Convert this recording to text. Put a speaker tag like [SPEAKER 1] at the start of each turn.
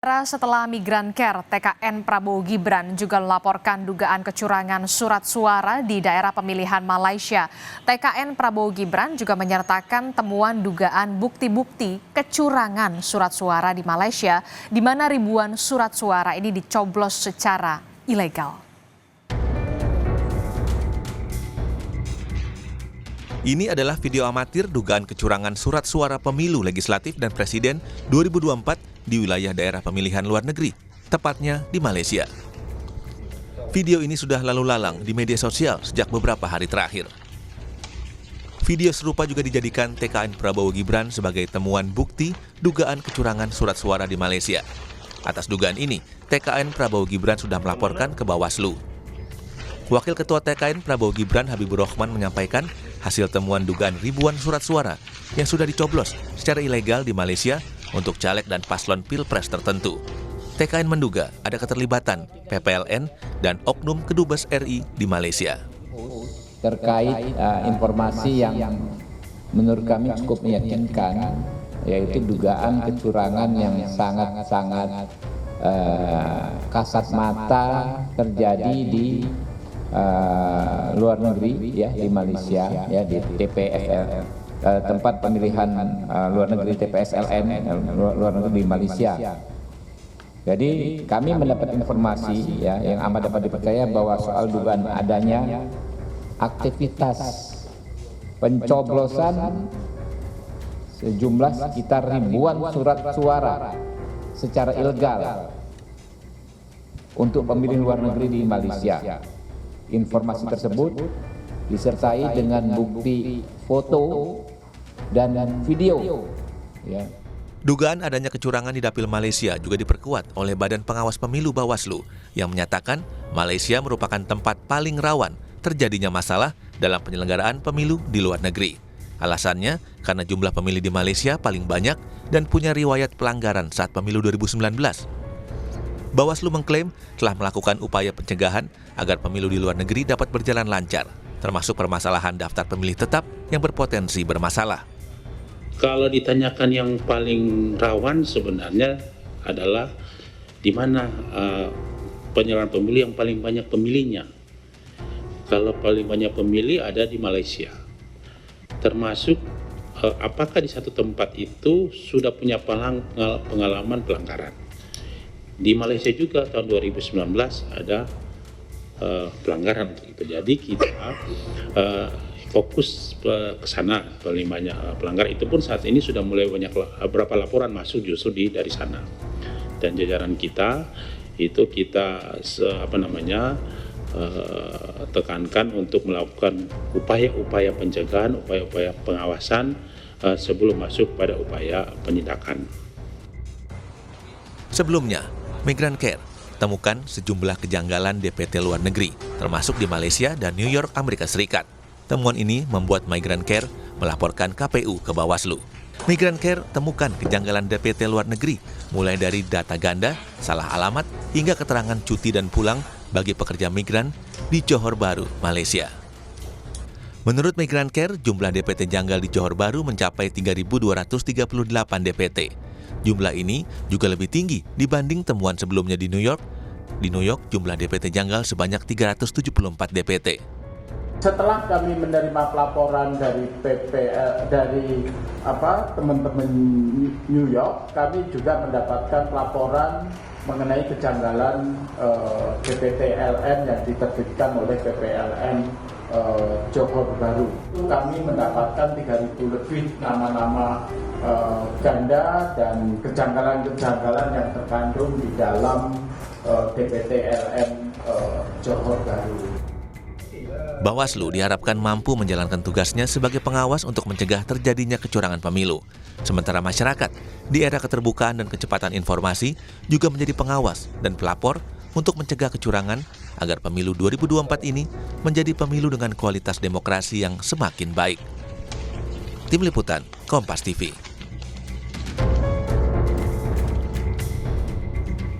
[SPEAKER 1] Setelah Migran Care, TKN Prabowo Gibran juga melaporkan dugaan kecurangan surat suara di daerah pemilihan Malaysia. TKN Prabowo Gibran juga menyertakan temuan dugaan bukti-bukti kecurangan surat suara di Malaysia, di mana ribuan surat suara ini dicoblos secara ilegal.
[SPEAKER 2] Ini adalah video amatir dugaan kecurangan surat suara pemilu legislatif dan presiden 2024 di wilayah daerah pemilihan luar negeri, tepatnya di Malaysia. Video ini sudah lalu lalang di media sosial sejak beberapa hari terakhir. Video serupa juga dijadikan TKN Prabowo Gibran sebagai temuan bukti dugaan kecurangan surat suara di Malaysia. Atas dugaan ini, TKN Prabowo Gibran sudah melaporkan ke Bawaslu. Wakil Ketua TKN Prabowo Gibran Habibur Rahman menyampaikan hasil temuan dugaan ribuan surat suara yang sudah dicoblos secara ilegal di Malaysia untuk caleg dan paslon pilpres tertentu. TKN menduga ada keterlibatan PPLN dan Oknum Kedubes RI di Malaysia.
[SPEAKER 3] Terkait informasi yang menurut kami cukup meyakinkan, yaitu dugaan kecurangan yang sangat-sangat kasat mata terjadi di luar negeri, ya, di Malaysia, ya, di TPS tempat pemilihan luar negeri TPSLN luar negeri di Malaysia. Jadi kami mendapat informasi, ya, yang amat dapat dipercaya bahwa soal dugaan adanya aktivitas pencoblosan sejumlah sekitar ribuan surat suara secara ilegal untuk pemilih luar negeri di Malaysia. Informasi tersebut disertai dengan bukti foto dan video. Ya.
[SPEAKER 2] Dugaan adanya kecurangan di dapil Malaysia juga diperkuat oleh Badan Pengawas Pemilu Bawaslu yang menyatakan Malaysia merupakan tempat paling rawan terjadinya masalah dalam penyelenggaraan pemilu di luar negeri. Alasannya karena jumlah pemilih di Malaysia paling banyak dan punya riwayat pelanggaran saat pemilu 2019. Bawaslu mengklaim telah melakukan upaya pencegahan agar pemilu di luar negeri dapat berjalan lancar, termasuk permasalahan daftar pemilih tetap yang berpotensi bermasalah.
[SPEAKER 4] Kalau ditanyakan yang paling rawan sebenarnya adalah di mana penyelenggaraan pemilu yang paling banyak pemilihnya. Kalau paling banyak pemilih ada di Malaysia. Termasuk apakah di satu tempat itu sudah punya pengalaman pelanggaran. Di Malaysia juga tahun 2019 ada pelanggaran untuk itu. Jadi kita fokus ke sana, paling banyak pelanggaran itu pun saat ini sudah mulai banyak beberapa laporan masuk justru dari sana. Dan jajaran kita itu kita tekankan untuk melakukan upaya-upaya pencegahan, upaya-upaya pengawasan sebelum masuk pada upaya penindakan.
[SPEAKER 2] Sebelumnya, Migran Care temukan sejumlah kejanggalan DPT luar negeri, termasuk di Malaysia dan New York, Amerika Serikat. Temuan ini membuat Migran Care melaporkan KPU ke Bawaslu. Migran Care temukan kejanggalan DPT luar negeri, mulai dari data ganda, salah alamat, hingga keterangan cuti dan pulang bagi pekerja migran di Johor Bahru, Malaysia. Menurut Migran Care, jumlah DPT janggal di Johor Bahru mencapai 3.238 DPT. Jumlah ini juga lebih tinggi dibanding temuan sebelumnya di New York. Di New York, jumlah DPT janggal sebanyak 374 DPT.
[SPEAKER 5] Setelah kami menerima pelaporan dari teman-teman New York, kami juga mendapatkan pelaporan mengenai kejanggalan DPT-LN yang diterbitkan oleh PPLN Johor Bahru. Kami mendapatkan 3.000 lebih nama-nama ganda dan kejanggalan-kejanggalan yang terkandung di dalam DPT-LN Johor Bahru.
[SPEAKER 2] Bawaslu diharapkan mampu menjalankan tugasnya sebagai pengawas untuk mencegah terjadinya kecurangan pemilu. Sementara masyarakat di era keterbukaan dan kecepatan informasi juga menjadi pengawas dan pelapor untuk mencegah kecurangan agar pemilu 2024 ini menjadi pemilu dengan kualitas demokrasi yang semakin baik. Tim Liputan, Kompas TV.